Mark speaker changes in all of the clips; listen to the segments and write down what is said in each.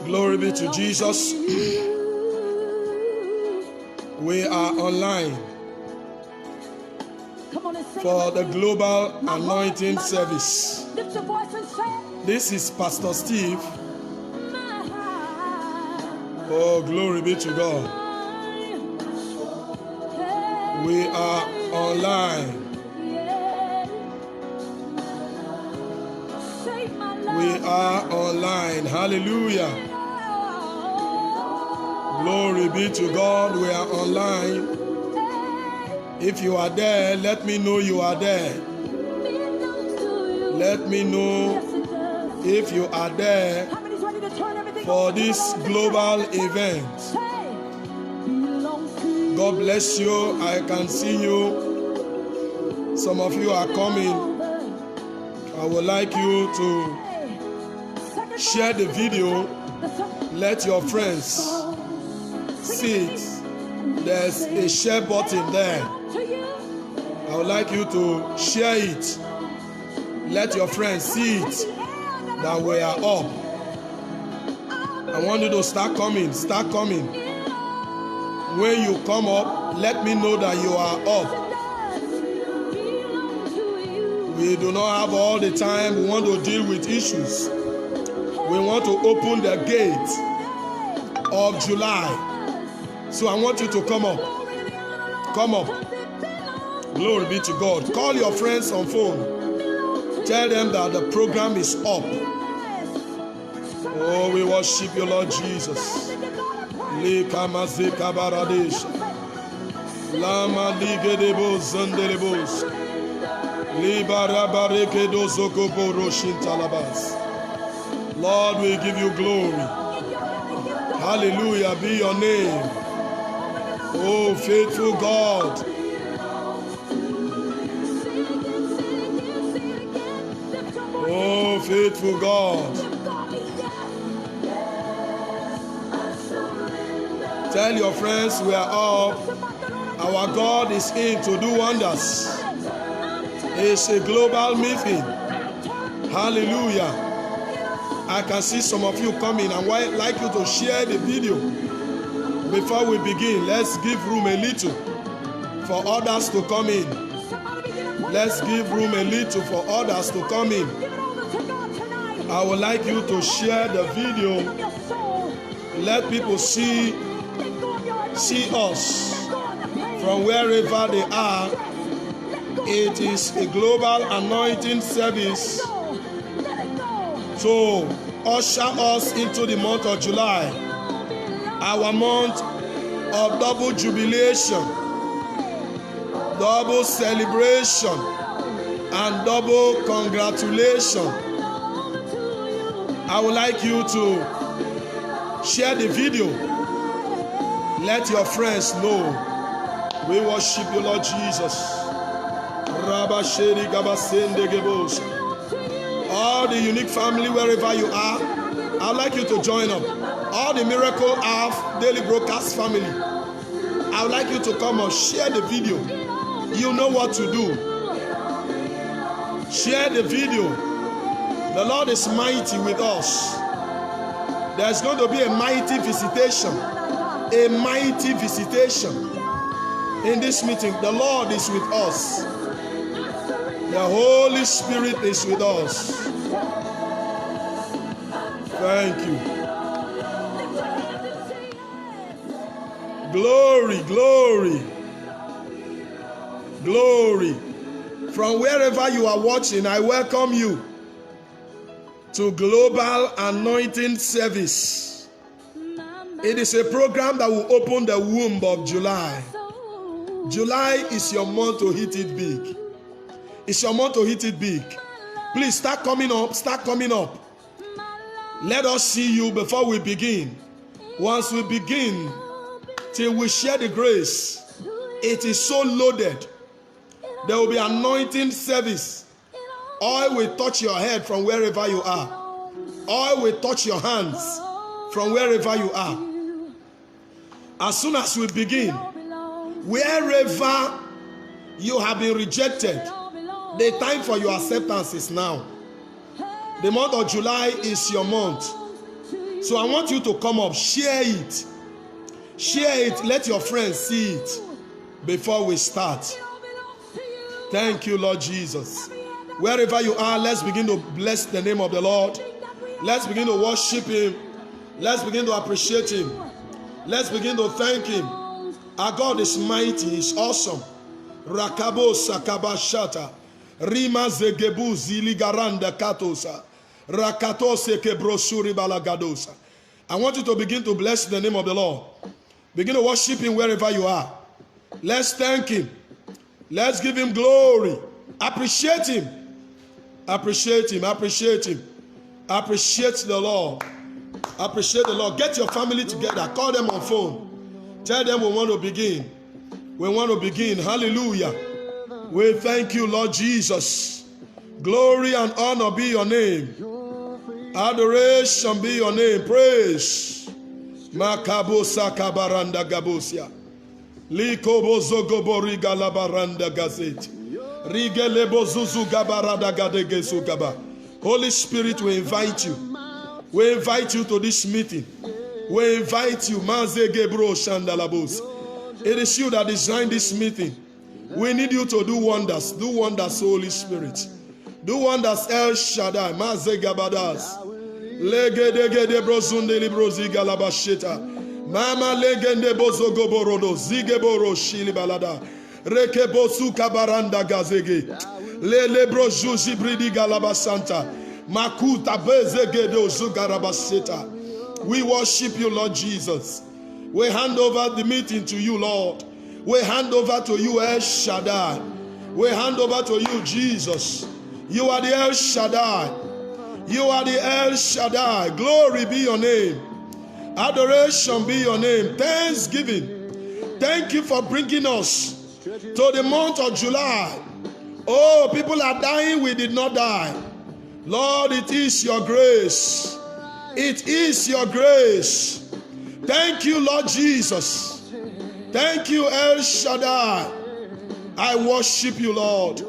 Speaker 1: Glory be to Jesus. We are online for the Global Anointing Service. This is Pastor Steve. Oh, glory be to God. We are online. We are online. Hallelujah. Glory be to God. We are online. If you are there, let me know you are there. Let me know if you are there for this global event. God bless you. I can see you. Some of you are coming. I would like you to share the video. Let your friends see it. There's a share button there. I would like you to share it. Let your friends see it that we are up. I want you to start coming. Start coming. When you come up, let me know that you are up. We do not have all the time. We want to deal with issues. We want to open the gate of July. So I want you to come up. Come up. Glory be to God. Call your friends on phone. Tell them that the program is up. Oh, we worship you, Lord Jesus. Lama ligedebo zandelebos. Lord, we give you glory. Hallelujah be your name. Oh, faithful God. Oh, faithful God. Tell your friends we are up. Our God is in to do wonders. It's a global meeting. Hallelujah. I can see some of you coming. I would like you to share the video. Before we begin, let's give room a little for others to come in. Let's give room a little for others to come in. I would like you to share the video. Let people see us from wherever they are. It is a global anointing service to usher us into the month of July, our month of double jubilation, double celebration, and double congratulation. I would like you to share the video. Let your friends know. We worship you, Lord Jesus. All the unique family, wherever you are, I'd like you to join up. All the Miracle Hour Daily Broadcast family, I would like you to come and share the video. You know what to do. Share the video. The Lord is mighty with us. There's going to be a mighty visitation. A mighty visitation. In this meeting, the Lord is with us. The Holy Spirit is with us. Thank you. Glory, glory, glory. From wherever you are watching, I welcome you to Global Anointing Service. It is a program that will open the womb of July. July is your month to hit it big. It's your month to hit it big. Please start coming up. Start coming up. Let us see you before we begin. Once we begin, till we share the grace, it is so loaded. There will be anointing service. Oil will touch your head from wherever you are. Oil will touch your hands from wherever you are. As soon as we begin, wherever you have been rejected, the time for your acceptance is now. The month of July is your month. So I want you to come up, share it. Share it, let your friends see it before we start. Thank you, Lord Jesus. Wherever you are, let's begin to bless the name of the Lord. Let's begin to worship Him. Let's begin to appreciate Him. Let's begin to thank Him. Our God is mighty, He's awesome. Rakabo sakabashata. Rima zegebu ziligaranda katosa. Rakatose kebrosuri balagadosa. I want you to begin to bless the name of the Lord. Begin to worship Him wherever you are. Let's thank Him. Let's give Him glory. Appreciate Him. Appreciate Him. Appreciate Him. Appreciate the Lord. Appreciate the Lord. Get your family together. Call them on phone. Tell them we want to begin. We want to begin. Hallelujah. We thank you, Lord Jesus. Glory and honor be your name. Adoration be your name. Praise. Makabosa kabaranda gabosia. Likobozo gobori galabaranda gazeti. Rigelebozuzu gabarada gadegesu gaba. Holy Spirit, we invite you. We invite you to this meeting. We invite you. Maze gebro shandalabos. It is you that designed this meeting. We need you to do wonders. Do wonders, Holy Spirit. Do wonders, El Shaddai. Maze gabadas. Legedegede brozunde librozi galabasheta. Mama legende bozo goborodo. Zigeboro shili balada. Rekebosu kabaranda gazege. Lele broju jibridi galabasanta. Makuta bezegedo zugarabaseta. We worship you, Lord Jesus. We hand over the meeting to you, Lord. We hand over to you, El Shaddai. We hand over to you, Jesus. You are the El Shaddai. You are the El Shaddai. Glory be your name. Adoration be your name. Thanksgiving. Thank you for bringing us to the month of July. Oh, people are dying. We did not die. Lord, it is your grace. It is your grace. Thank you, Lord Jesus. Thank you, El Shaddai. I worship you, Lord.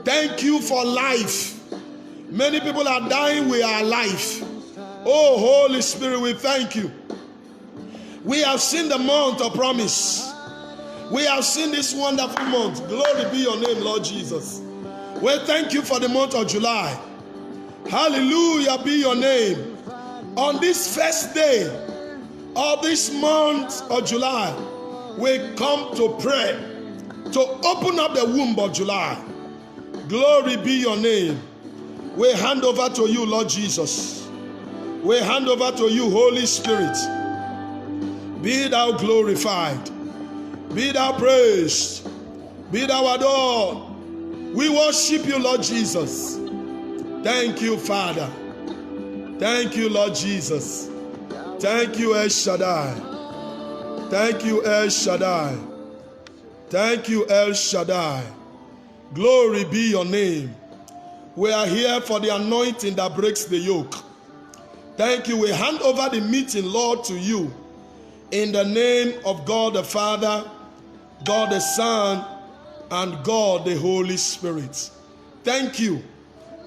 Speaker 1: Thank you for life. Many people are dying. We are alive. Oh, Holy Spirit, we thank you. We have seen the month of promise. We have seen this wonderful month. Glory be your name, Lord Jesus. We thank you for the month of July. Hallelujah be your name. On this first day of this month of July, we come to pray, to open up the womb of July. Glory be your name. We hand over to you, Lord Jesus. We hand over to you, Holy Spirit. Be thou glorified. Be thou praised. Be thou adored. We worship you, Lord Jesus. Thank you, Father. Thank you, Lord Jesus. Thank you, El Shaddai. Thank you, El Shaddai. Thank you, El Shaddai. Glory be your name. We are here for the anointing that breaks the yoke. Thank you. We hand over the meeting, Lord, to you. In the name of God the Father, God the Son, and God the Holy Spirit. Thank you.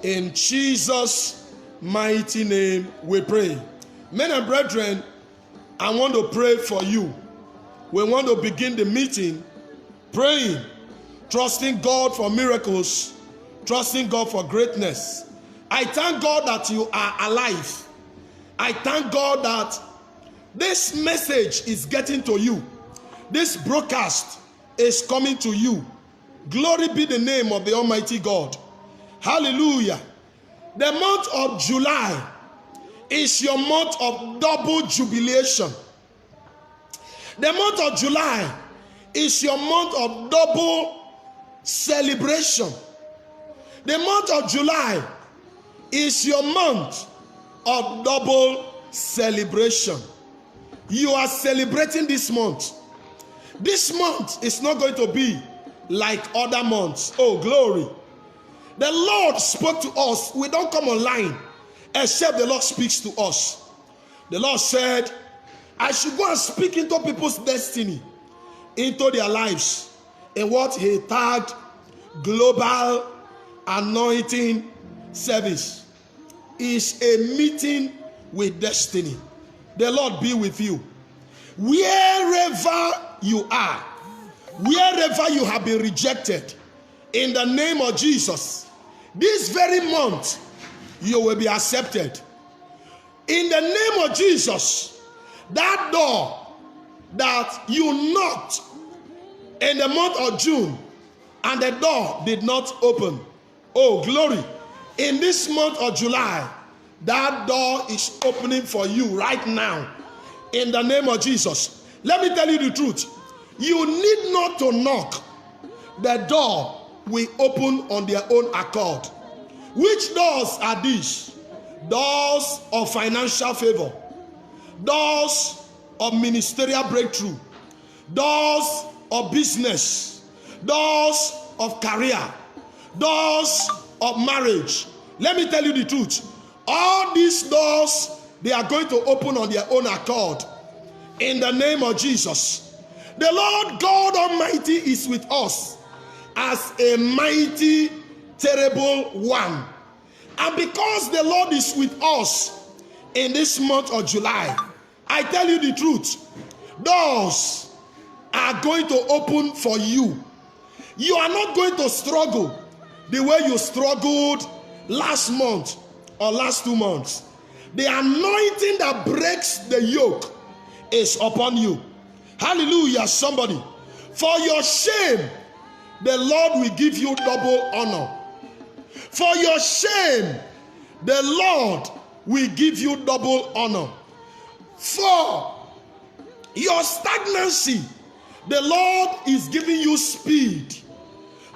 Speaker 1: In Jesus' mighty name we pray. Men and brethren, I want to pray for you. We want to begin the meeting praying, trusting God for miracles, trusting God for greatness. I thank God that you are alive. I thank God that this message is getting to you. This broadcast is coming to you. Glory be the name of the Almighty God. Hallelujah. The month of July is your month of double jubilation. The month of July is your month of double celebration. The month of July is your month of double celebration. You are celebrating this month. This month is not going to be like other months. Oh, glory. The Lord spoke to us. We don't come online except the Lord speaks to us. The Lord said, I should go and speak into people's destiny, into their lives, in what He tagged Global Anointing Service. Is a meeting with destiny. the Lord be with you. Wherever you are, wherever you have been rejected, in the name of Jesus, this very month, you will be accepted. In the name of Jesus, that door that you knocked in the month of June and the door did not open, oh glory, in this month of July, that door is opening for you right now. In the name of Jesus. Let me tell you the truth. You need not to knock. The door will open on their own accord. Which doors are these? Doors of financial favor, doors of ministerial breakthrough, doors of business, doors of career, doors of marriage. Let me tell you the truth. All these doors, they are going to open on their own accord. In the name of Jesus. The Lord God Almighty is with us as a mighty, terrible one. And because the Lord is with us in this month of July, I tell you the truth, doors are going to open for you. You are not going to struggle the way you struggled last month or last 2 months. The anointing that breaks the yoke is upon you. Hallelujah, somebody. For your shame, the Lord will give you double honor. For your shame, the Lord will give you double honor. For your stagnancy, the Lord is giving you speed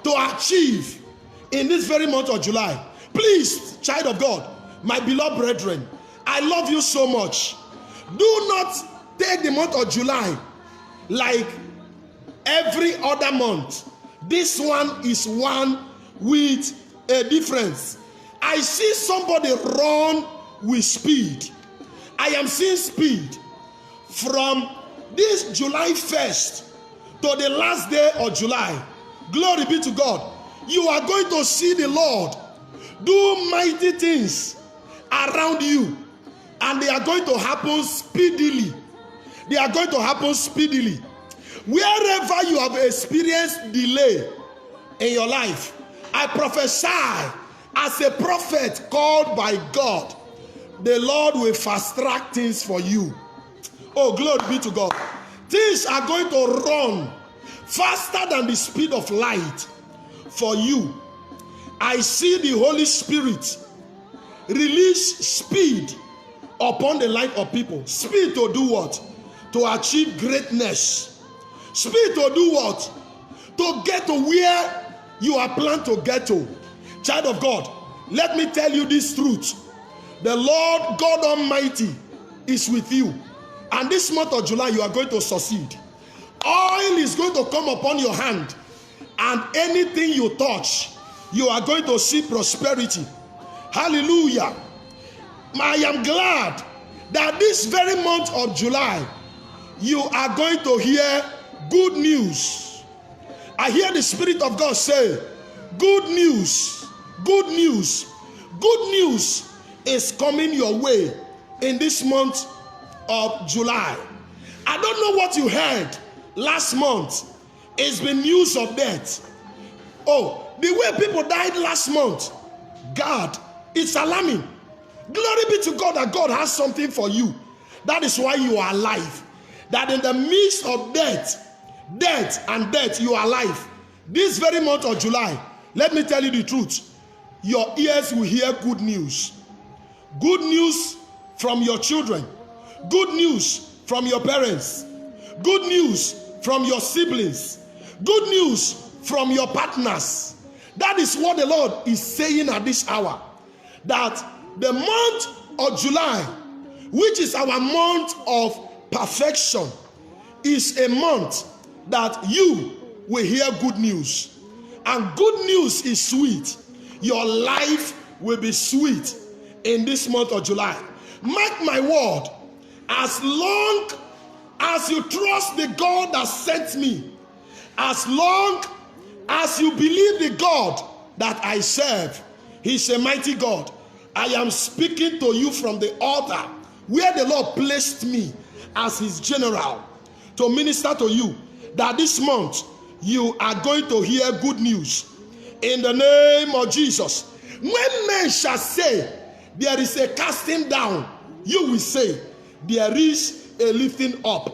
Speaker 1: to achieve in this very month of July. Please, child of God, my beloved brethren, I love you so much. Do not take the month of July like every other month. This one is one with a difference. I see somebody run with speed. I am seeing speed from this July 1st to the last day of July. Glory be to God. You are going to see the Lord do mighty things around you, and they are going to happen speedily. They are going to happen speedily. Wherever you have experienced delay in your life, I prophesy as a prophet called by God, the Lord will fast track things for you. Oh, glory be to God. Things are going to run faster than the speed of light for you. I see the Holy Spirit release speed upon the life of people. Speed to do what? To achieve greatness. Speed to do what? To get to where you are planned to get to. Child of God, let me tell you this truth. The Lord God Almighty is with you. And this month of July, you are going to succeed. Oil is going to come upon your hand. And anything you touch, you are going to see prosperity. Hallelujah. I am glad that this very month of July, you are going to hear good news. I hear the Spirit of God say, good news, good news, good news is coming your way in this month of July. I don't know what you heard last month. It's been news of death. Oh, the way people died last month, God, it's alarming. Glory be to God that God has something for you. That is why you are alive. That in the midst of death, you are alive. This very month of July, let me tell you the truth. Your ears will hear good news. Good news from your children. Good news from your parents. Good news from your siblings. Good news from your partners. That is what the Lord is saying at this hour. That the month of July, which is our month of perfection, is a month that you will hear good news. And good news is sweet. Your life will be sweet in this month of July. Mark my word, as long as you trust the God that sent me, as long as you believe the God that I serve, He's a mighty God. I am speaking to you from the altar where the Lord placed me as his general to minister to you, that this month you are going to hear good news in the name of Jesus. When men shall say there is a casting down, you will say there is a lifting up.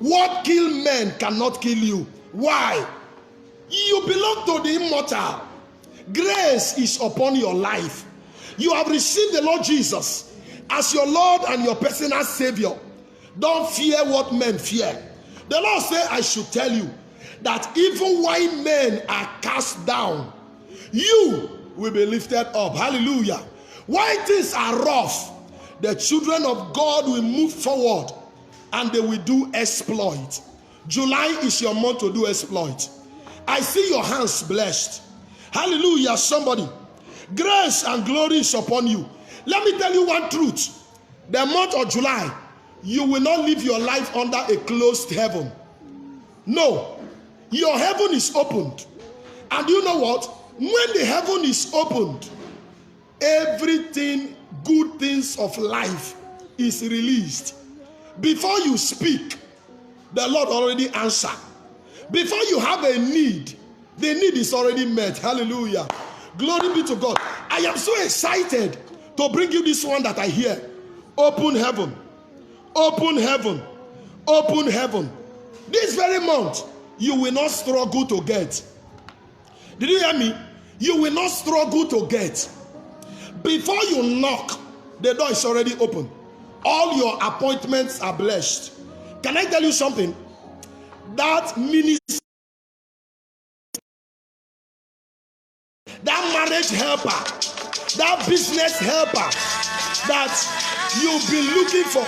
Speaker 1: What kill men cannot kill you. Why? You belong to the immortal. Grace is upon your life. You have received the Lord Jesus as your Lord and your personal Savior. Don't fear what men fear. The Lord said, I should tell you that even while men are cast down, you will be lifted up. Hallelujah. While things are rough, the children of God will move forward and they will do exploit. July is your month to do exploit. I see your hands blessed. Hallelujah, somebody. Grace and glory is upon you. Let me tell you one truth. The month of July, you will not live your life under a closed heaven. No. Your heaven is opened. And you know what? When the heaven is opened, everything, good things of life is released. Before you speak, the Lord already answered. Before you have a need, the need is already met. Hallelujah. Glory be to God. I am so excited to bring you this one that I hear. Open heaven. Open heaven. Open heaven. This very month, you will not struggle to get. Did you hear me? You will not struggle to get. Before you knock, the door is already open. All your appointments are blessed. Can I tell you something? That ministry, that marriage helper, that business helper that you've been looking for.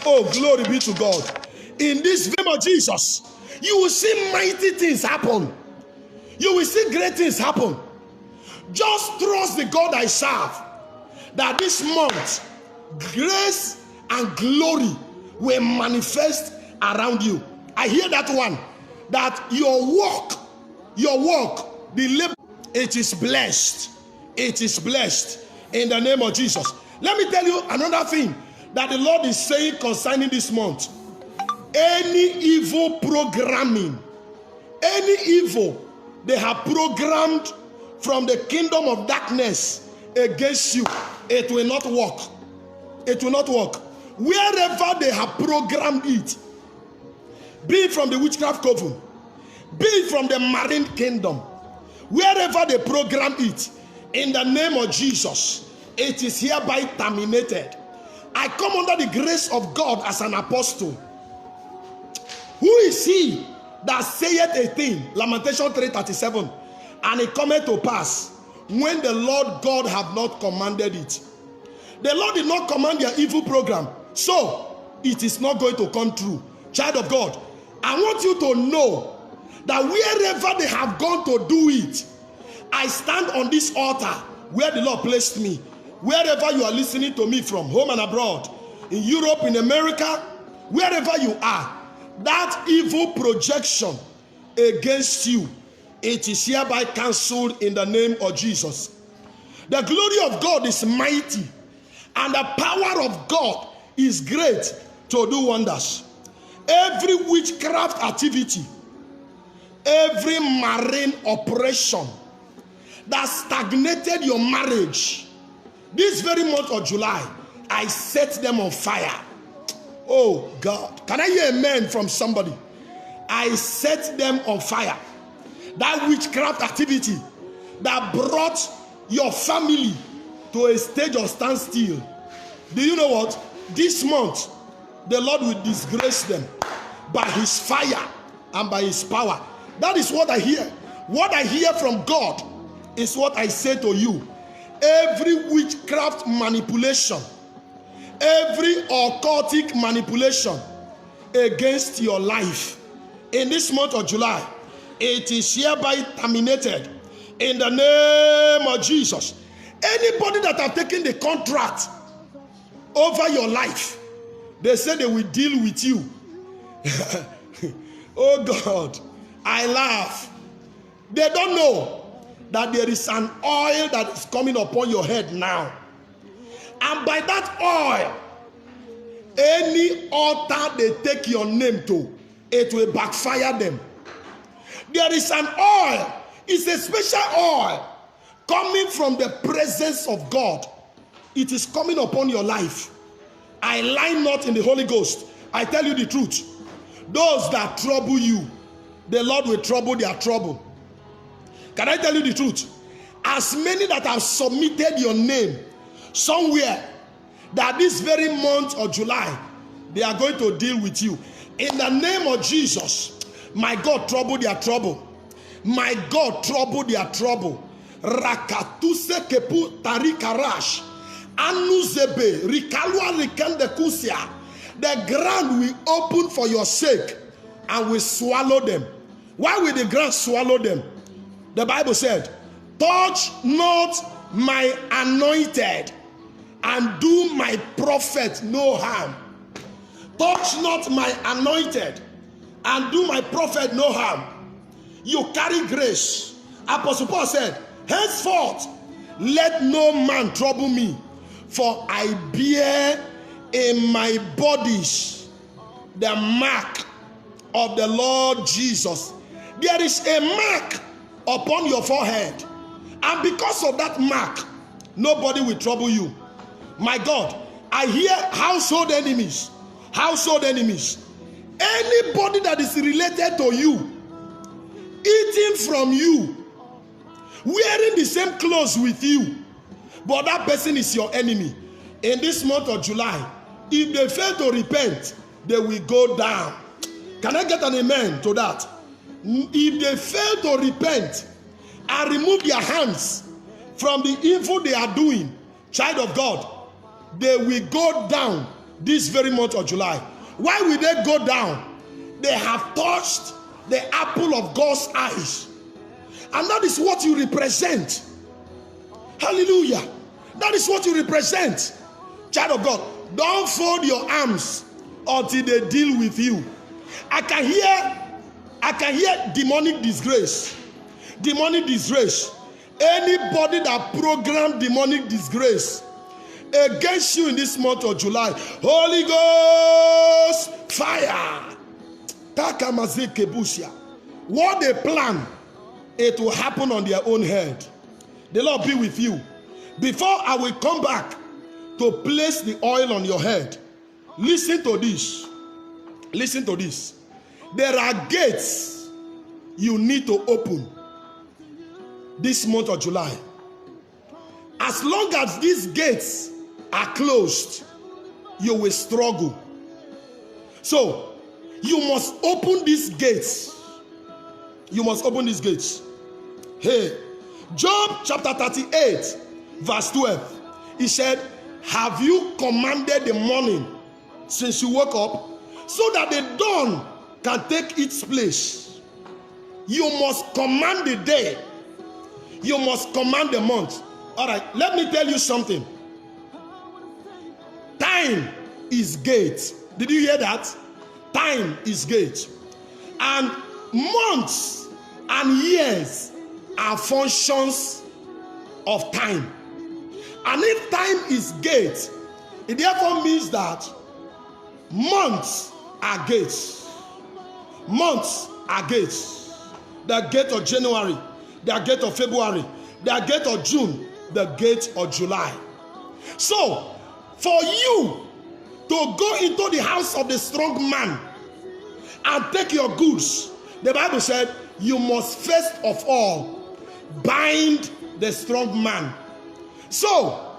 Speaker 1: Oh, glory be to God. In this name of Jesus, you will see mighty things happen. You will see great things happen. Just trust the God I serve, that this month, grace and glory will manifest around you. I hear that one, that your work, the labor, it is blessed. It is blessed in the name of Jesus. Let me tell you another thing that the Lord is saying concerning this month. Any evil programming, any evil they have programmed from the kingdom of darkness against you, it will not work. It will not work. Wherever they have programmed it, be it from the witchcraft coven, be it from the marine kingdom, wherever they program it, in the name of Jesus, it is hereby terminated. I come under the grace of God as an apostle. Who is he that saith a thing, Lamentation 3:37, and it cometh to pass when the Lord God have not commanded it? The Lord did not command their evil program, so it is not going to come true. Child of God, I want you to know that wherever they have gone to do it, I stand on this altar where the Lord placed me. Wherever you are listening to me from, home and abroad, in Europe, in America, wherever you are, that evil projection against you, it is hereby cancelled in the name of Jesus. The glory of God is mighty, and the power of God is great to do wonders. Every witchcraft activity, every marine operation that stagnated your marriage, this very month of July, I set them on fire. Oh God, can I hear amen from somebody? I set them on fire. That witchcraft activity that brought your family to a stage of standstill, do you know what? This month, the Lord will disgrace them by his fire and by his power. That is what I hear. What I hear from God is what I say to you. Every witchcraft manipulation, every occultic manipulation against your life in this month of July, it is hereby terminated in the name of Jesus. Anybody that have taken the contract over your life, they say they will deal with you. Oh God, I laugh. They don't know that there is an oil that is coming upon your head now. And by that oil, Any altar they take your name to, it will backfire them. There is an oil. It's a special oil coming from the presence of God. It is coming upon your life. I lie not in the Holy Ghost. I tell you the truth. Those that trouble you, the Lord will trouble their trouble. Can I tell you the truth? As many that have submitted your name somewhere, that this very month of July, they are going to deal with you. In the name of Jesus, my God, trouble their trouble. My God, trouble their trouble. Rakatuse kepu tarikarash. Anuzebe rikalwa rikende kusia. The ground will open for your sake and will swallow them. Why will the ground swallow them? The Bible said, touch not my anointed and do my prophet no harm. Touch not my anointed and do my prophet no harm. You carry grace. Apostle Paul said, henceforth let no man trouble me, for I bear in my bodies the mark of the Lord Jesus. There is a mark upon your forehead, and because of that mark, nobody will trouble you. My God, I hear household enemies. Household enemies. Anybody that is related to you, eating from you, wearing the same clothes with you, but that person is your enemy. In this month of July, if they fail to repent, they will go down. Can I get an amen to that? If they fail to repent and remove their hands from the evil they are doing, child of God, they will go down this very month of July. Why will they go down? They have touched the apple of God's eyes. And that is what you represent. Hallelujah. That is what you represent. Child of God, don't fold your arms until they deal with you. I can hear demonic disgrace. Demonic disgrace. Anybody that programmed demonic disgrace against you in this month of July, Holy Ghost fire. What they plan, it will happen on their own head. The Lord be with you. Before I will come back to place the oil on your head, listen to this. Listen to this. There are gates you need to open this month of July. As long as these gates are closed, you will struggle. So, you must open these gates. You must open these gates. Hey, Job chapter 38, verse 12. He said, have you commanded the morning since you woke up, so that the dawn can take its place? You must command the day. You must command the month. All right, let me tell you something. Time is gate. Did you hear that? Time is gate. And months and years are functions of time. And if time is gate, it therefore means that months are gates. Months are gates. The gate of January, the gate of February, the gate of June, the gate of July. So, for you to go into the house of the strong man and take your goods, the Bible said you must first of all bind the strong man. So,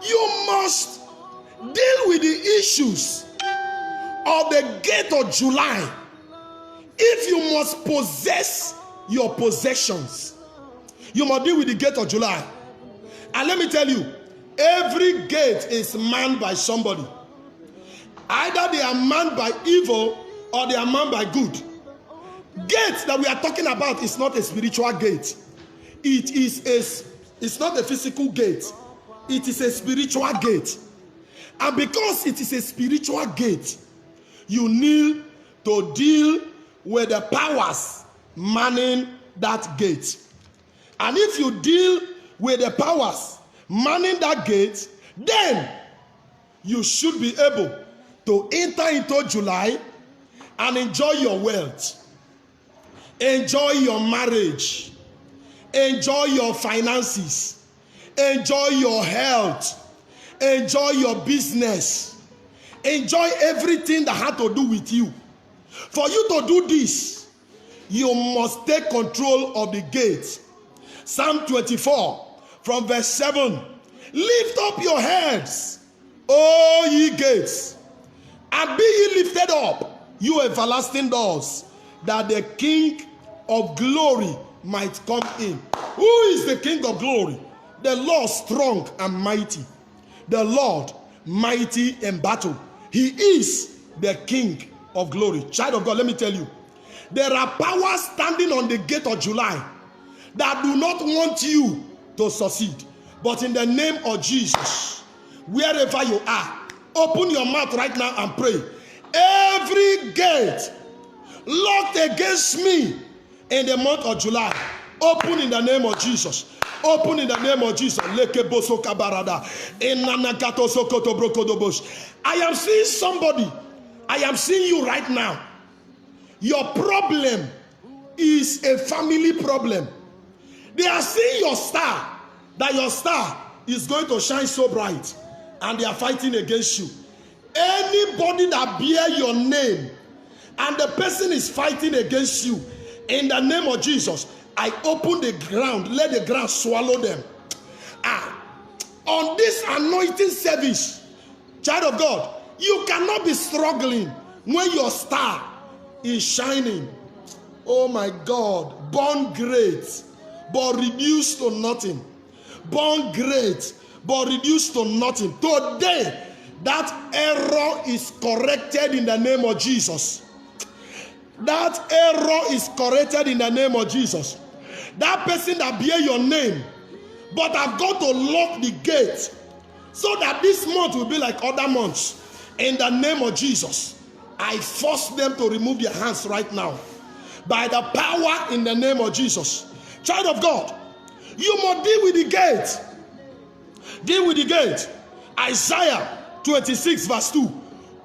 Speaker 1: you must deal with the issues of the gate of July. If you must possess your possessions, you must deal with the gate of July. And let me tell you, every gate is manned by somebody. Either they are manned by evil or they are manned by good. Gate that we are talking about is not a spiritual gate. It's not a physical gate. It is a spiritual gate. And because it is a spiritual gate, you need to deal with the powers manning that gate. And if you deal with the powers manning that gate, then you should be able to enter into July and enjoy your wealth, enjoy your marriage, enjoy your finances, enjoy your health, enjoy your business, enjoy everything that had to do with you. For you to do this, you must take control of the gate. Psalm 24 from verse 7. Lift up your heads, O ye gates, and be ye lifted up, you everlasting doors, that the King of glory might come in. Who is the King of glory? The Lord strong and mighty, the Lord mighty in battle. He is the King of glory. Child of God, let me tell you, there are powers standing on the gate of July that do not want you to succeed. But in the name of Jesus, wherever you are, open your mouth right now and pray. Every gate locked against me in the month of July, open in the name of Jesus. Open in the name of Jesus. I am seeing somebody. I am seeing you right now. Your problem is a family problem. They are seeing your star, that your star is going to shine so bright, and they are fighting against you. Anybody that bear your name and the person is fighting against you, in the name of Jesus, I open the ground, let the ground swallow them. On this anointing service, child of God, you cannot be struggling when your star is shining. Oh my God, born great but reduced to nothing. Born great but reduced to nothing. Today, that error is corrected in the name of Jesus. That error is corrected in the name of Jesus. That person that bear your name, but I've got to lock the gate so that this month will be like other months. In the name of Jesus, I force them to remove their hands right now. By the power in the name of Jesus. Child of God, you must deal with the gate. Deal with the gate. Isaiah 26 verse 2.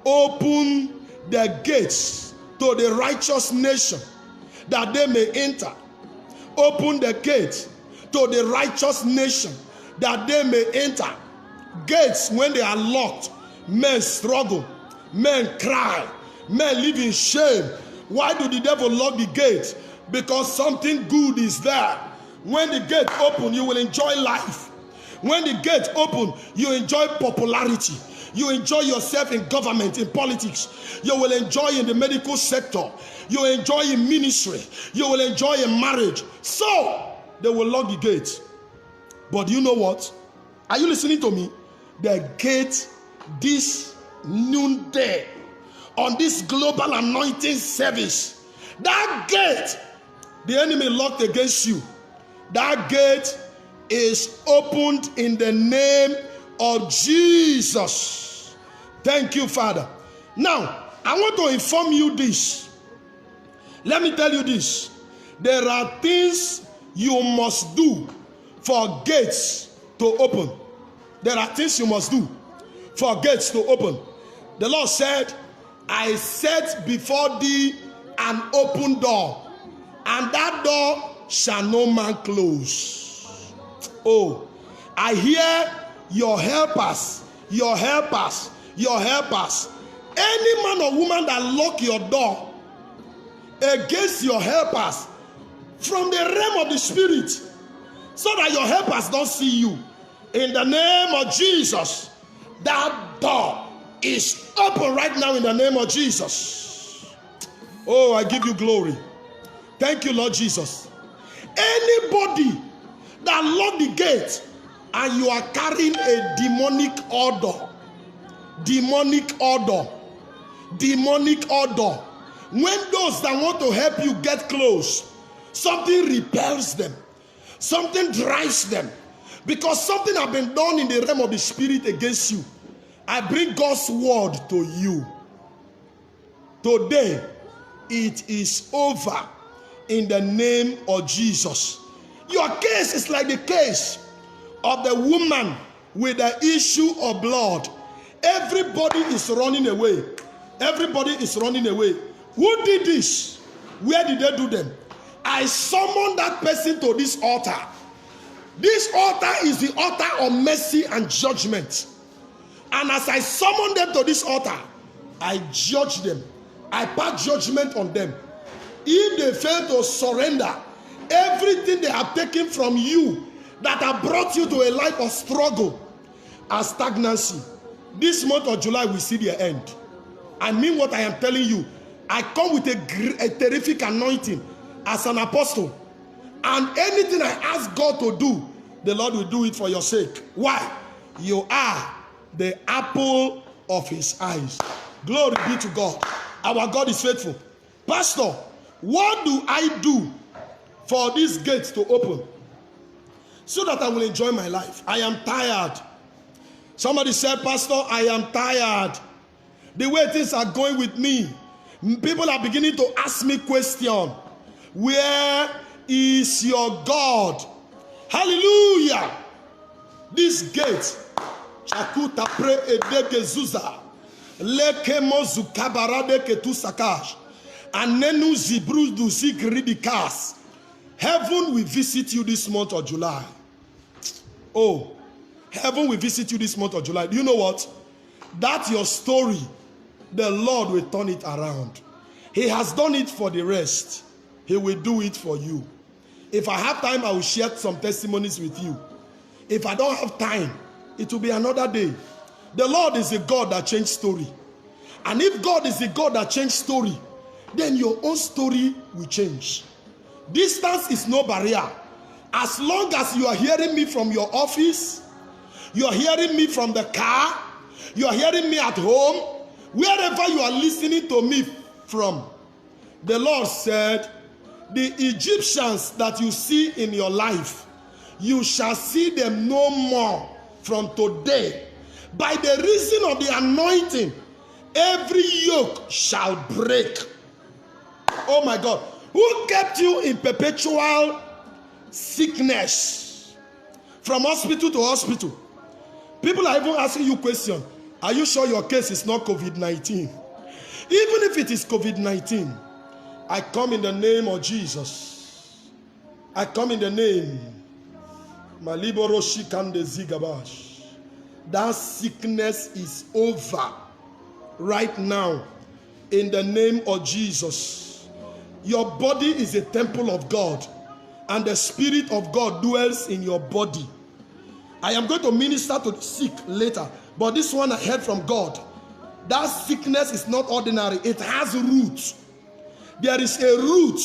Speaker 1: Open the gates to the righteous nation, that they may enter. Open the gate to the righteous nation, that they may enter. Gates, when they are locked, men struggle, men cry, men live in shame. Why do the devil lock the gate? Because something good is there. When the gate open, you will enjoy life. When the gate open, you enjoy popularity. You enjoy yourself in government, in politics. You will enjoy in the medical sector. You enjoy in ministry. You will enjoy in marriage. So, they will lock the gate. But you know what? Are you listening to me? The gate this noonday, on this global anointing service, that gate, the enemy locked against you, that gate is opened in the name of Jesus. Thank you, Father. Now, I want to inform you this. Let me tell you this. There are things you must do for gates to open. There are things you must do for gates to open. The Lord said, I set before thee an open door, and that door shall no man close. Oh, I hear your helpers, your helpers, your helpers. Any man or woman that lock your door against your helpers from the realm of the spirit, so that your helpers don't see you, in the name of Jesus, that door is open right now in the name of Jesus. Oh, I give you glory. Thank you, Lord Jesus. Anybody that lock the gate and you are carrying a demonic order, demonic order, demonic order, when those that want to help you get close, something repels them, something drives them, because something has been done in the realm of the spirit against you. I bring God's word to you. Today, it is over in the name of Jesus. Your case is like the case of the woman with the issue of blood. Everybody is running away. Everybody is running away. Who did this? Where did they do them? I summoned that person to this altar. This altar is the altar of mercy and judgment. And as I summoned them to this altar, I judge them. I pass judgment on them. If they fail to surrender everything they have taken from you that have brought you to a life of struggle and stagnancy, this month of July will see their end. I mean what I am telling you. I come with a terrific anointing as an apostle. And anything I ask God to do, the Lord will do it for your sake. Why? You are the apple of his eyes. Glory be to God. Our God is faithful. Pastor, what do I do for these gates to open so that I will enjoy my life? I am tired. Somebody said, Pastor, I am tired. The way things are going with me, people are beginning to ask me questions. Where is your God? Hallelujah. This gate, Chakuta pre edeke zuza, leke mozu kabarade ketu sakash, anenu zibru du zikridikas. Heaven will visit you this month of July. Oh, heaven will visit you this month of July. Do you know what? That's your story. The Lord will turn it around. He has done it for the rest. He will do it for you. If I have time, I will share some testimonies with you. If I don't have time, it will be another day. The Lord is a God that changes story. And if God is a God that changes story, then your own story will change. Distance is no barrier. As long as you are hearing me from your office, you are hearing me from the car, you are hearing me at home, wherever you are listening to me from, the Lord said, the Egyptians that you see in your life, you shall see them no more from today. By the reason of the anointing, every yoke shall break. Oh my God. Who kept you in perpetual sickness? From hospital to hospital. People are even asking you questions. Are you sure your case is not COVID-19? Even if it is COVID-19, I come in the name of Jesus. I come in the name. That sickness is over right now in the name of Jesus. Your body is a temple of God, and the Spirit of God dwells in your body. I am going to minister to the sick later, but this one I heard from God. That sickness is not ordinary. It has roots. There is a root.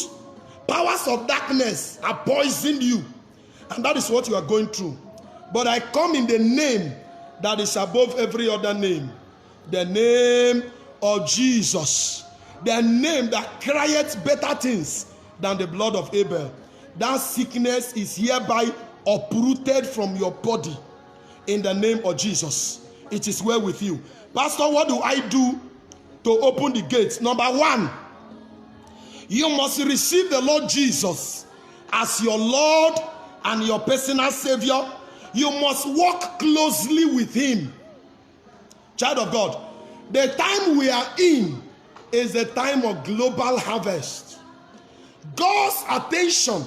Speaker 1: Powers of darkness are poisoning you. And that is what you are going through. But I come in the name that is above every other name. The name of Jesus. The name that crieth better things than the blood of Abel. That sickness is hereby uprooted from your body. In the name of Jesus. It is well with you. Pastor, what do I do to open the gates? Number one, you must receive the Lord Jesus as your Lord and your personal Savior. You must walk closely with him. Child of God, the time we are in is a time of global harvest. God's attention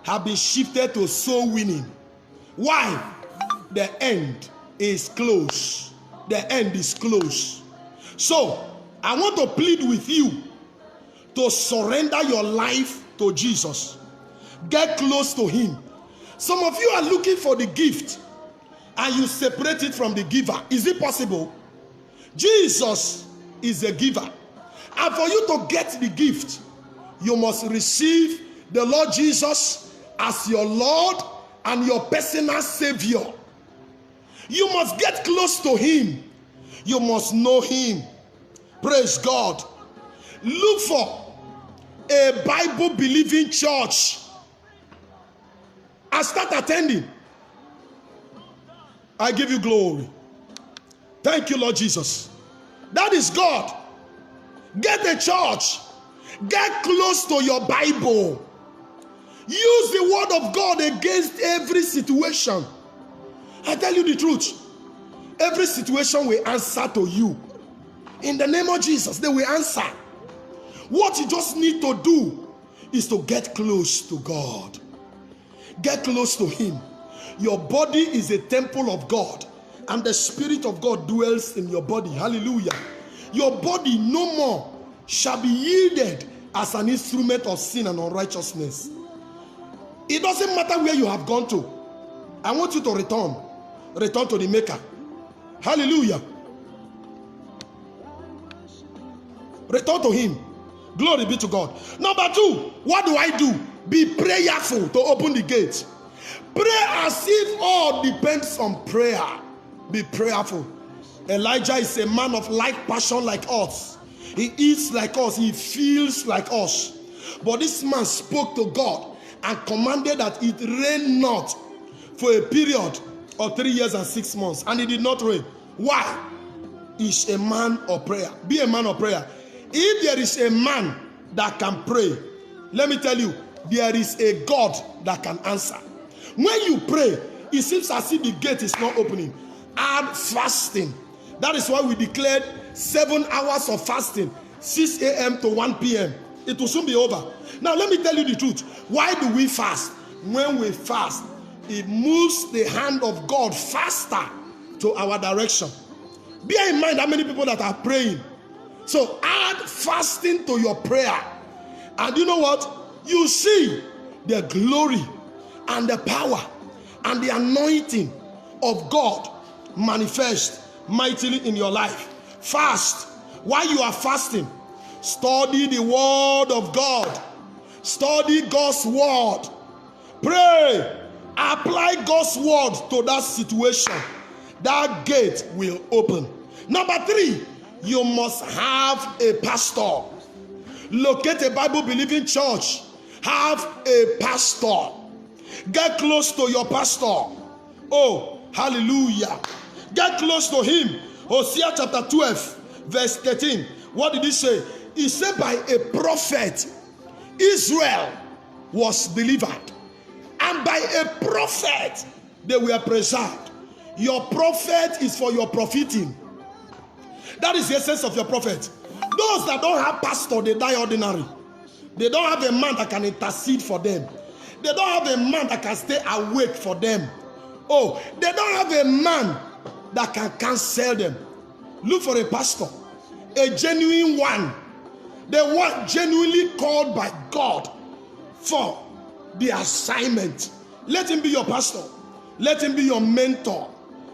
Speaker 1: has been shifted to soul winning. Why? The end is close. The end is close. So, I want to plead with you to surrender your life to Jesus. Get close to him. Some of you are looking for the gift and you separate it from the giver. Is it possible? Jesus is a giver. And for you to get the gift, you must receive the Lord Jesus as your Lord and your personal Savior. You must get close to him. You must know him. Praise God. Look for a Bible-believing church and start attending. I give you glory. Thank you, Lord Jesus. That is God. Get a church. Get close to your Bible. Use the word of God against every situation. I tell you the truth. Every situation will answer to you. In the name of Jesus, they will answer. What you just need to do is to get close to God. Get close to Him. Your body is a temple of God, and the Spirit of God dwells in your body. Hallelujah. Your body no more shall be yielded as an instrument of sin and unrighteousness. It doesn't matter where you have gone to. I want you to return. Return to the Maker. Hallelujah. Return to Him. Glory be to God. Number 2, what do I do? Be prayerful to open the gate. Pray as if all depends on prayer. Be prayerful. Elijah is a man of like passion like us. He eats like us. He feels like us. But this man spoke to God and commanded that it rain not for a period of 3 years and 6 months. And it did not rain. Why? He's a man of prayer. Be a man of prayer. If there is a man that can pray, let me tell you, there is a God that can answer. When you pray, it seems as if the gate is not opening. Add fasting. That is why we declared 7 hours of fasting, 6 a.m. to 1 p.m. It will soon be over. Now let me tell you the truth. Why do we fast? When we fast, it moves the hand of God faster to our direction. Bear in mind how many people that are praying. So add fasting to your prayer. And you know what? You see the glory and the power and the anointing of God manifest mightily in your life. Fast. While you are fasting, study the word of God. Study God's word. Pray. Apply God's word to that situation. That gate will open. Number 3, you must have a pastor. Locate a Bible-believing church. Have a pastor. Get close to your pastor. Oh, hallelujah. Get close to him. Hosea chapter 12, verse 13. What did he say? He said, by a prophet, Israel was delivered. And by a prophet, they were preserved. Your prophet is for your profiting. That is the essence of your prophet. Those that don't have pastor, they die ordinary. They don't have a man that can intercede for them. They don't have a man that can stay awake for them. Oh, they don't have a man that can counsel them. Look for a pastor, a genuine one, the one genuinely called by God for the assignment. Let him be your pastor. Let him be your mentor.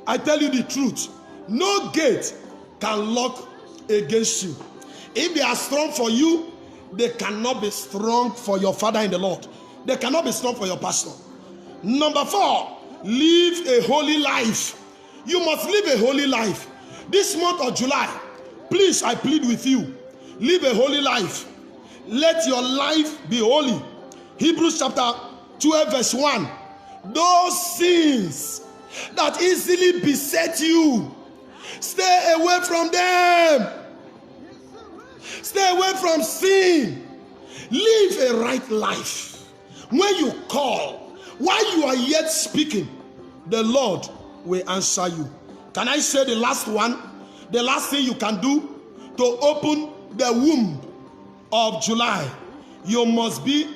Speaker 1: I tell you the truth, no gate can lock against you. If they are strong for you, they cannot be strong for your father in the Lord. They cannot be strong for your pastor. Number 4, live a holy life. You must live a holy life. This month of July, please, I plead with you, live a holy life. Let your life be holy. Hebrews chapter 12 verse 1. Those sins that easily beset you, stay away from them. Stay away from sin. Live a right life. When you call, while you are yet speaking, the Lord will answer you. Can I say the last one? The last thing you can do to open the womb of July, you must be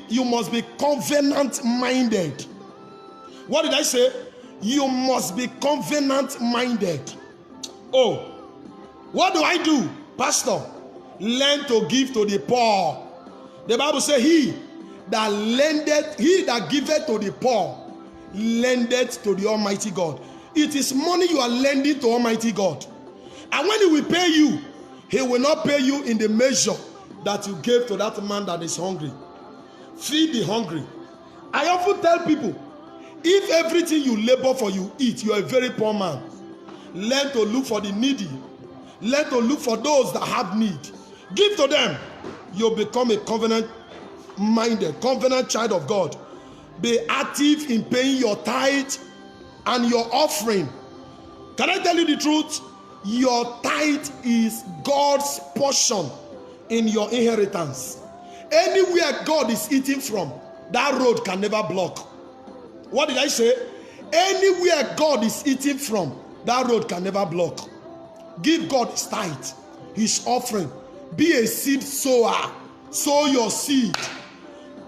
Speaker 1: covenant minded. What did I say? You must be covenant minded. Oh, what do I do, Pastor? Learn to give to the poor. The Bible says, he that giveth to the poor, lendeth to the Almighty God. It is money you are lending to Almighty God. And when he will pay you, he will not pay you in the measure that you gave to that man that is hungry. Feed the hungry. I often tell people, if everything you labor for you eat, you are a very poor man. Learn to look for the needy. Learn to look for those that have need. Give to them. You'll become a covenant-minded, covenant child of God. Be active in paying your tithe and your offering. Can I tell you the truth? Your tithe is God's portion in your inheritance. Anywhere God is eating from, that road can never block. What did I say? Anywhere God is eating from, that road can never block. Give God his tithe, his offering. Be a seed sower. Sow your seed.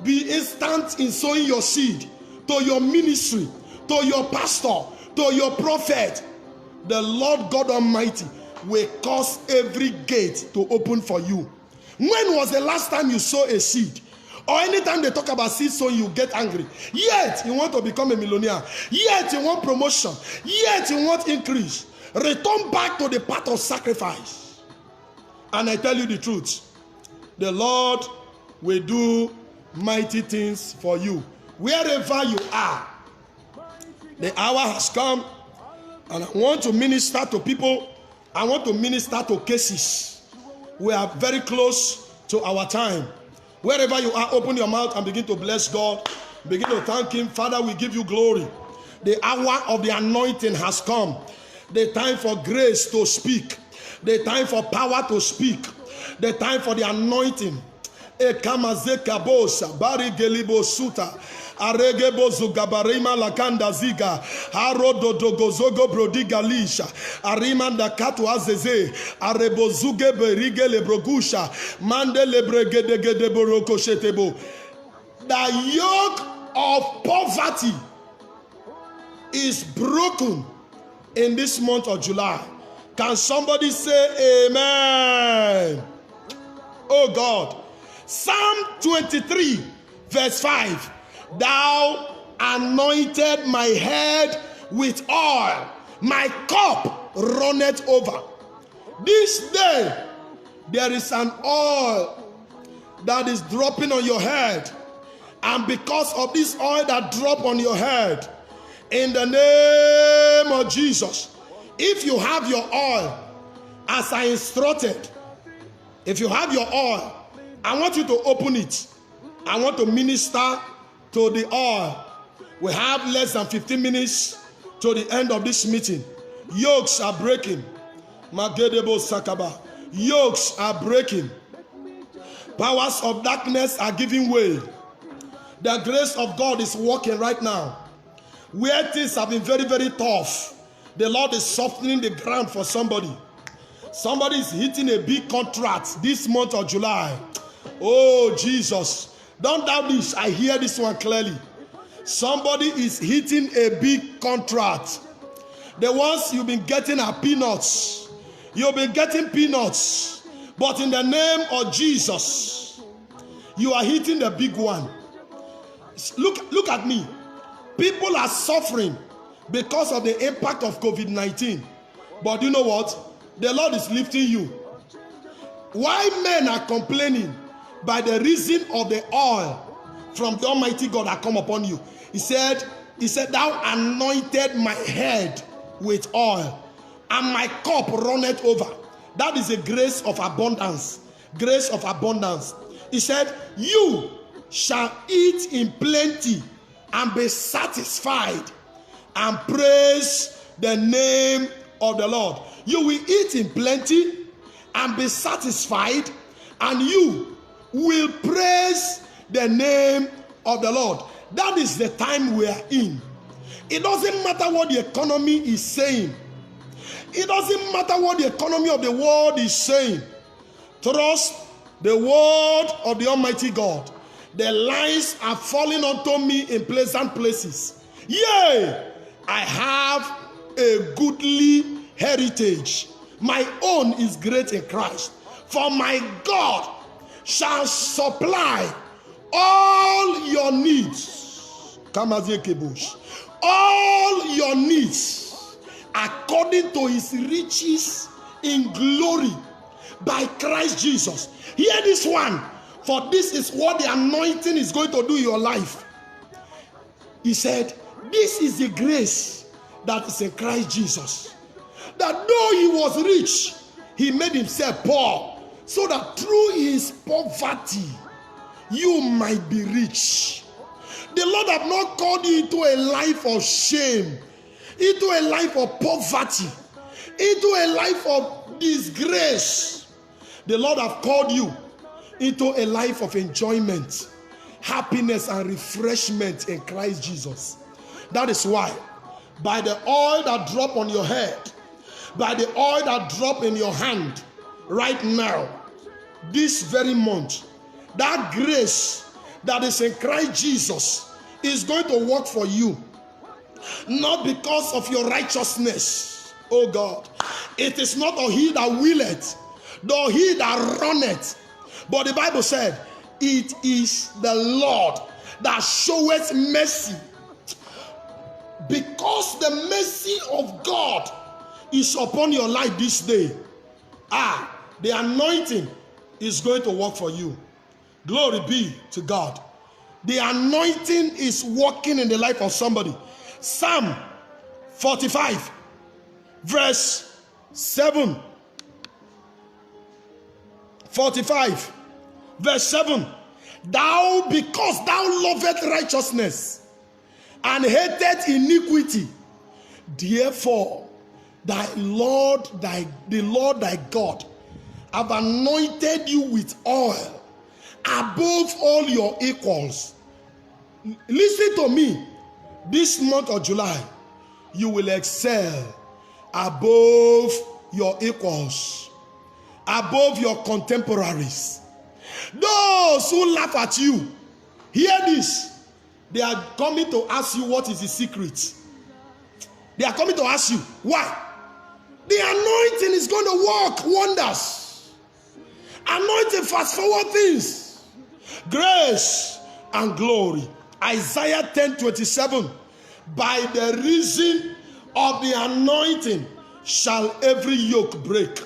Speaker 1: Be instant in sowing your seed to your ministry, to your pastor, to your prophet. The Lord God Almighty will cause every gate to open for you. When was the last time you sow a seed? Or anytime they talk about seed sowing, you get angry. Yet you want to become a millionaire. Yet you want promotion. Yet you want increase. Return back to the path of sacrifice. And I tell you the truth, the Lord will do mighty things for you. Wherever you are, the hour has come, and I want to minister to people. I want to minister to cases. We are very close to our time. Wherever you are, open your mouth and begin to bless God. Begin to thank him. Father, we give you glory. The hour of the anointing has come. The time for grace to speak. The time for power to speak. The time for the anointing. Ekamazeka bosa, bari gelibo suta, aregebo zugabarima lakanda ziga, harodo dogozogo brodiga lisha, arimanda katu azeze, arebozuge berige lebrogusha, mande lebregedegede boroko shetebo. The yoke of poverty is broken in this month of July. Can somebody say amen? Oh God. Psalm 23 verse 5. Thou anointed my head with oil, my cup runneth over. This day there is an oil that is dropping on your head, and because of this oil that drop on your head, in the name of Jesus, if you have your oil as I instructed, if you have your oil, I want you to open it. I want to minister to the oil. We have less than 15 minutes to the end of this meeting. Yokes are breaking. Magedebo Sakaba. Yokes are breaking. Powers of darkness are giving way. The grace of God is working right now. Where things have been very, very tough, the Lord is softening the ground for somebody. Somebody is hitting a big contract this month of July. Oh, Jesus. Don't doubt this. I hear this one clearly. Somebody is hitting a big contract. The ones you've been getting are peanuts. You've been getting peanuts. But in the name of Jesus, you are hitting the big one. Look at me. People are suffering because of the impact of COVID-19. But you know what? The Lord is lifting you. Why men are complaining? By the reason of the oil from the Almighty God that come upon you. He said, thou anointed my head with oil, and my cup runneth over. That is a grace of abundance. Grace of abundance. He said, you shall eat in plenty and be satisfied, and praise the name of the Lord. You will eat in plenty and be satisfied, and you will praise the name of the Lord. That is the time we are in. It doesn't matter what the economy is saying. It doesn't matter what the economy of the world is saying. Trust the word of the Almighty God. The lines are falling onto me in pleasant places. Yea, I have a goodly heritage. My own is great in Christ. For my God shall supply all your needs. All your needs according to his riches in glory by Christ Jesus. Hear this one. For this is what the anointing is going to do in your life. He said, this is the grace that is in Christ Jesus. That though he was rich, he made himself poor, so that through his poverty, you might be rich. The Lord have not called you into a life of shame, into a life of poverty, into a life of disgrace. The Lord have called you into a life of enjoyment, happiness, and refreshment in Christ Jesus. That is why by the oil that drop on your head, by the oil that drop in your hand right now, this very month, that grace that is in Christ Jesus is going to work for you. Not because of your righteousness, oh God. It is not of he that willeth, nor he that runneth, but the Bible said, it is the Lord that showeth mercy. Because the mercy of God is upon your life this day, the anointing is going to work for you. Glory be to God. The anointing is working in the life of somebody. Psalm 45 verse 7. 45 verse 7. Thou, because thou lovest righteousness and hated iniquity, therefore the Lord thy God have anointed you with oil above all your equals. Listen to me. This month of July, you will excel above your equals, above your contemporaries. Those who laugh at you, hear this. They are coming to ask you what is the secret. They are coming to ask you why. The anointing is going to work wonders. Anointing fast forward things. Grace and glory. Isaiah 10:27. By the reason of the anointing shall every yoke break.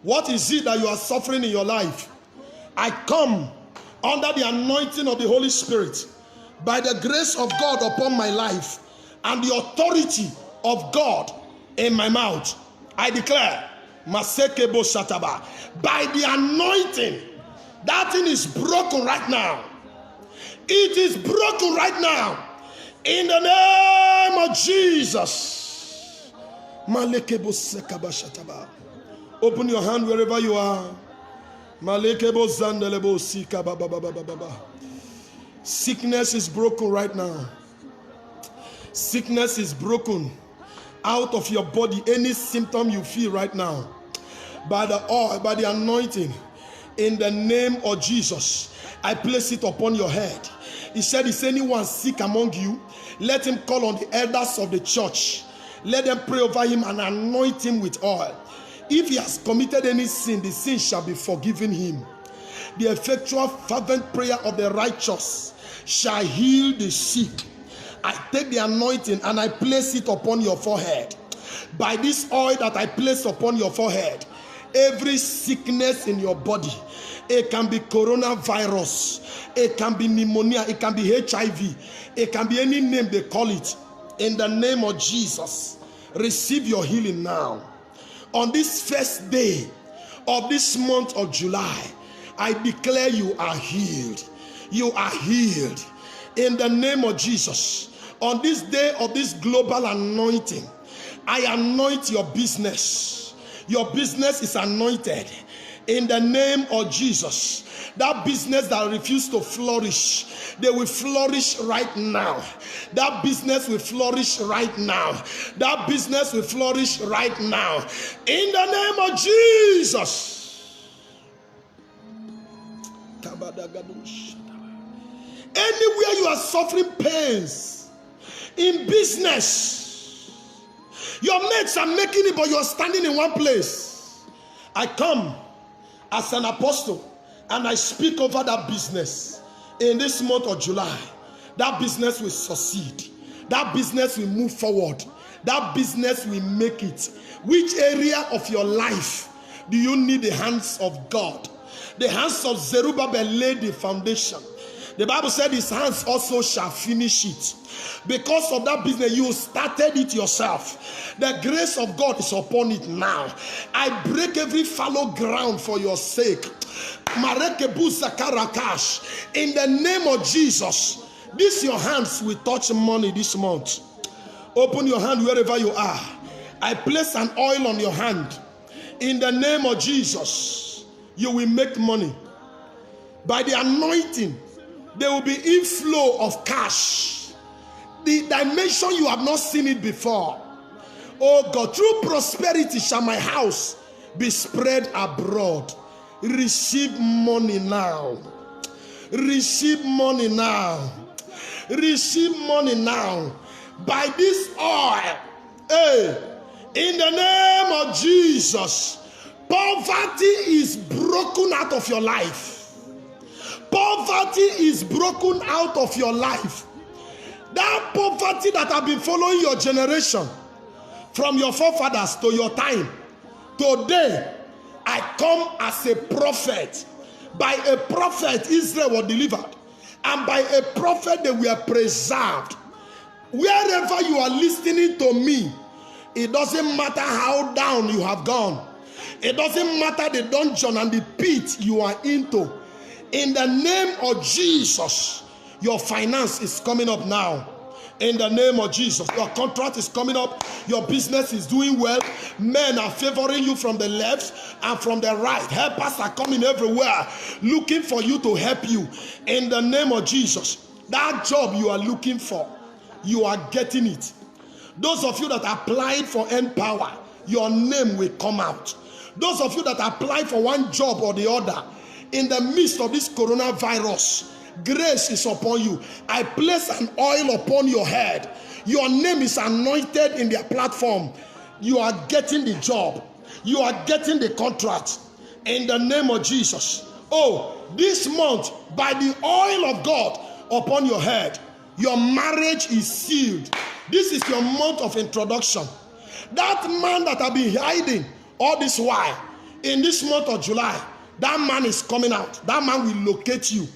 Speaker 1: What is it that you are suffering in your life? I come under the anointing of the Holy Spirit, by the grace of God upon my life and the authority of God in my mouth. I declare, Masekebo Shataba, by the anointing, that thing is broken right now. It is broken right now. In the name of Jesus. Malekebo Sekaba Shataba. Open your hand wherever you are. Malekebo Zandelebo Sikaba Baba. Sickness is broken right now. Sickness is broken out of your body. Any symptom you feel right now, by the oil, by the anointing, in the name of Jesus, I place it upon your head. He said, is anyone sick among you? Let him call on the elders of the church. Let them pray over him and anoint him with oil. If he has committed any sin, the sin shall be forgiven him. The effectual fervent prayer of the righteous shall heal the sick. I take the anointing and I place it upon your forehead. By this oil that I place upon your forehead, every sickness in your body, it can be coronavirus, it can be pneumonia, it can be HIV, it can be any name they call it. In the name of Jesus, receive your healing now. On this first day of this month of July, I declare you are healed. You are healed. In the name of Jesus. On this day of this global anointing, I anoint your business. Your business is anointed. In the name of Jesus. That business that refused to flourish, they will flourish right now. That business will flourish right now. That business will flourish right now. In the name of Jesus. Anywhere you are suffering pains in business, your mates are making it, but you are standing in one place. I come as an apostle and I speak over that business. In this month of July, that business will succeed. That business will move forward. That business will make it. Which area of your life do you need the hands of God? The hands of Zerubbabel laid the foundation. The Bible said his hands also shall finish it. Because of that business, you started it yourself. The grace of God is upon it now. I break every fallow ground for your sake. In the name of Jesus, your hands will touch money this month. Open your hand wherever you are. I place an oil on your hand. In the name of Jesus, you will make money. By the anointing, there will be inflow of cash. the dimension you have not seen it before. Oh God, through prosperity shall my house be spread abroad. Receive money now. Receive money now. Receive money now. By this oil, in the name of Jesus, poverty is broken out of your life. Poverty is broken out of your life. That poverty that have been following your generation, from your forefathers to your time, today I come as a prophet. By a prophet, Israel was delivered, and by a prophet they were preserved. Wherever you are listening to me, it doesn't matter how down you have gone. It doesn't matter the dungeon and the pit you are into. In the name of Jesus, your finance is coming up now. In the name of Jesus, your contract is coming up. Your business is doing well. Men are favoring you from the left and from the right. Helpers are coming everywhere looking for you to help you. In the name of Jesus, that job you are looking for, you are getting it. Those of you that applied for Empower, your name will come out. Those of you that applied for one job or the other, in the midst of this coronavirus, grace is upon you. I place an oil upon your head. Your name is anointed in their platform. You are getting the job. You are getting the contract. In the name of Jesus. Oh, this month, by the oil of God upon your head, your marriage is sealed. This is your month of introduction. That man that have been hiding all this while, in this month of July, that man is coming out. That man will locate you.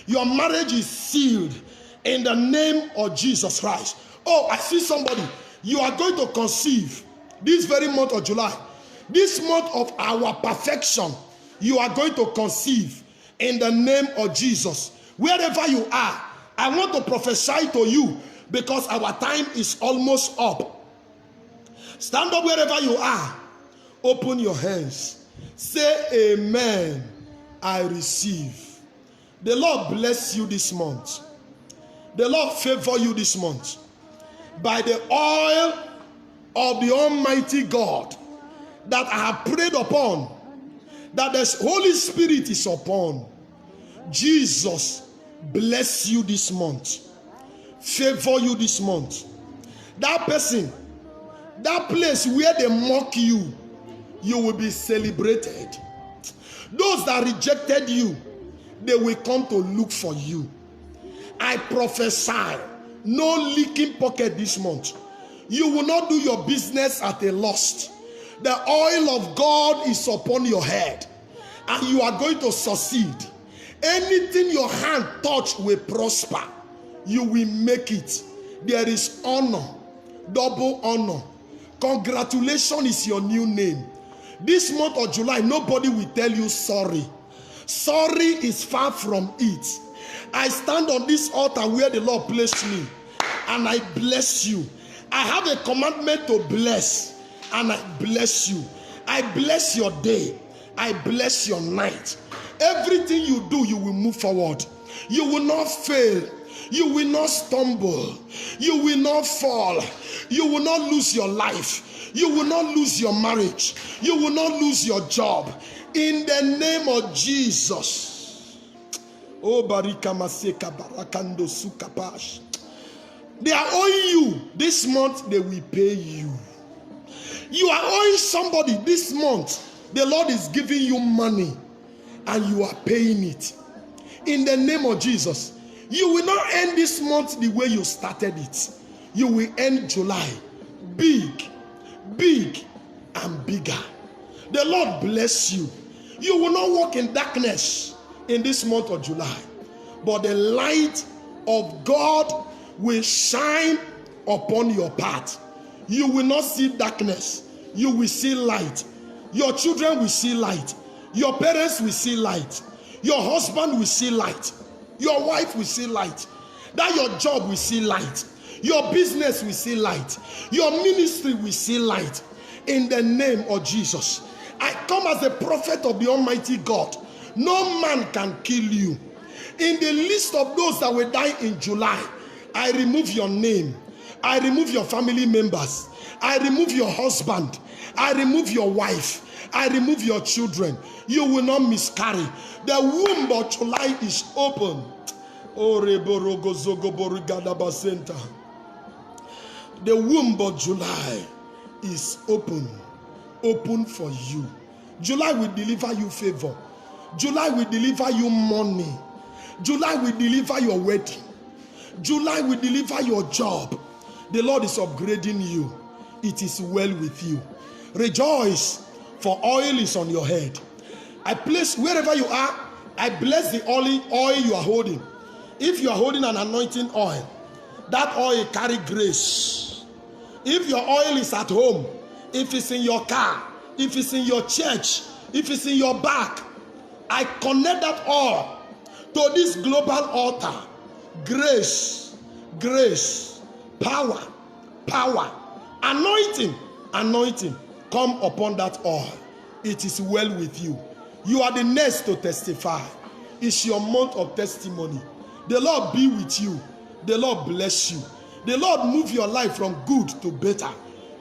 Speaker 1: Your marriage is sealed in the name of Jesus Christ. Oh, I see somebody. You are going to conceive this very month of July. This month of our perfection, you are going to conceive in the name of Jesus. Wherever you are, I want to prophesy to you because our time is almost up. Stand up wherever you are. Open your hands. Say amen. I receive. The Lord bless you this month. The Lord favor you this month. By the oil of the Almighty God that I have prayed upon, that the Holy Spirit is upon, Jesus bless you this month. Favor you this month. That person, that place where they mock you, you will be celebrated. Those that rejected you, they will come to look for you. I prophesy, no leaking pocket this month. You will not do your business at a loss. The oil of God is upon your head, and you are going to succeed. Anything your hand touch will prosper. You will make it. There is honor, double honor. Congratulations is your new name. This month of July, nobody will tell you sorry. Sorry is far from it. I stand on this altar where the Lord placed me, and I bless you. I have a commandment to bless, and I bless you. I bless your day. I bless your night. Everything you do, you will move forward. You will not fail. You will not stumble. You will not fall. You will not lose your life. You will not lose your marriage. You will not lose your job. In the name of Jesus. Oh, Barika Maseka Barakando Sukapash. They are owing you. This month they will pay you. You are owing somebody this month. The Lord is giving you money and you are paying it. In the name of Jesus. You will not end this month the way you started it. You will end July big, big and bigger. The Lord bless you. You will not walk in darkness in this month of July, but the light of God will shine upon your path. You will not see darkness. You will see light. Your children will see light. Your parents will see light. Your husband will see light. Your wife will see light. That your job will see light. Your business will see light. Your ministry will see light. In the name of Jesus. I come as a prophet of the Almighty God. No man can kill you. In the list of those that will die in July, I remove your name. I remove your family members. I remove your husband. I remove your wife. I remove your children. You will not miscarry. The womb of July is open. The womb of July is open. Open for you. July will deliver you favor. July will deliver you money. July will deliver your wedding. July will deliver your job. The Lord is upgrading you. It is well with you. Rejoice, for oil is on your head. I place, wherever you are, I bless the oil you are holding. If you are holding an anointing oil, that oil carry grace. If your oil is at home, if it's in your car, if it's in your church, if it's in your bag, I connect that oil to this global altar. Grace, grace, power, power, anointing, anointing, come upon that oil. It is well with you. You are the next to testify. It's your month of testimony. The Lord be with you. The Lord bless you. The Lord move your life from good to better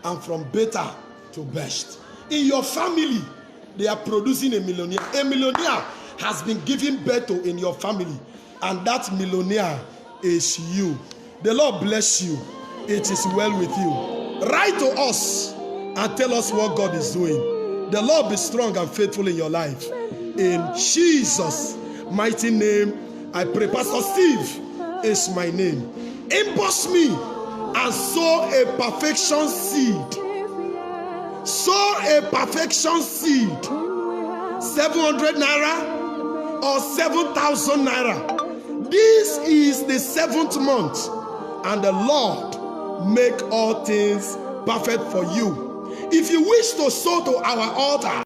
Speaker 1: and from better to best. In your family, they are producing a millionaire. A millionaire has been given birth to in your family, and that millionaire is you. The Lord bless you. It is well with you. Write to us and tell us what God is doing. The Lord be strong and faithful in your life. In Jesus' mighty name, I pray. Pastor Steve is my name. Emboss me and sow a perfection seed. Sow a perfection seed. 700 naira or 7,000 naira. This is the 7th month, and the Lord make all things perfect for you. If you wish to sow to our altar,